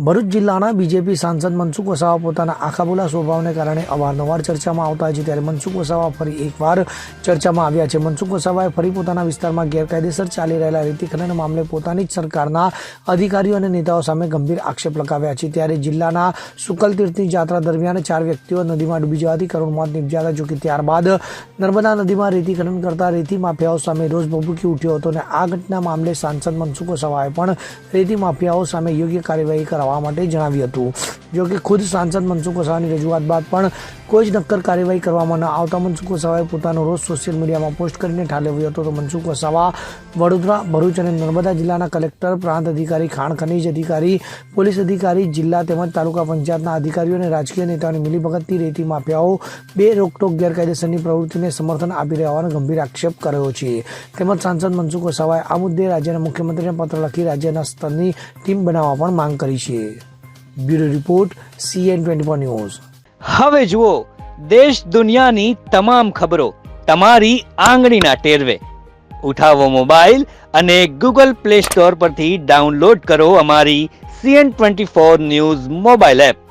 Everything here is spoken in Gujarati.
ભરૂચ જિલ્લાના બીજેપી સાંસદ મનસુખ વસાવા પોતાના આખાબોલા સ્વભાવને કારણે અવારનવાર ચર્ચામાં આવતા હોય છે, ત્યારે મનસુખ વસાવા ફરી એકવાર ચર્ચામાં આવ્યા છે। મનસુખ વસાવાએ ફરી પોતાના વિસ્તારમાં ગેરકાયદેસર ચાલી રહેલા રેતી ખનન મામલે પોતાની જ સરકારના અધિકારીઓ અને નેતાઓ સામે ગંભીર આક્ષેપ લગાવ્યા છે। ત્યારે જિલ્લાના શુકલતીર્થની યાત્રા દરમિયાન 4 વ્યક્તિઓ નદીમાં ડૂબી જવાથી કરુણ મોત નિપજ્યા હતા। જોકે ત્યારબાદ નર્મદા નદીમાં રેતી ખનન કરતા રેતી માફિયાઓ સામે રોષ ભભૂકી ઉઠ્યો હતો અને આ ઘટના મામલે સાંસદ મનસુખ વસાવાએ પણ રેતી માફિયાઓ સામે યોગ્ય કાર્યવાહી કરવા માટે જણાવ્યું હતું। જો કે ખુદ સાંસદ મનસુખ વસાવાની રજૂઆત બાદ પણ કોઈ જ નક્કર કાર્યવાહી કરવામાં ન આવતા મનસુખ વસાવાએ પોતાનો રોષ સોશિયલ મીડિયામાં પોસ્ટ કરીને ઠાલવ્યો હતો। તો મનસુખ વસાવા વડોદરા, ભરૂચ અને નર્મદા જિલ્લાના કલેક્ટર, પ્રાંત અધિકારી, ખાણ ખનીજ અધિકારી, પોલીસ અધિકારી, જિલ્લા તેમજ તાલુકા પંચાયતના અધિકારીઓ અને રાજકીય નેતાઓની મિલીભગતથી રેતી માફિયાઓ બે રોકટોક ગેરકાયદેસરની પ્રવૃત્તિને સમર્થન આપી રહ્યા હોવાનો ગંભીર આક્ષેપ કર્યો છે। તેમજ સાંસદ મનસુખ વસાવાએ આ મુદ્દે રાજ્યના મુખ્યમંત્રીને પત્ર લખી રાજ્યના સ્તરની ટીમ બનાવવા પણ માંગ કરી છે। Bureau report, CN24 news. હવે જુઓ દેશ દુનિયાની તમામ ખબરો તમારી આંગળીના ટેરવે। ઉઠાવો મોબાઈલ અને Google Play Store પરથી ડાઉનલોડ કરો અમારી CN24 ન્યૂઝ મોબાઈલ એપ।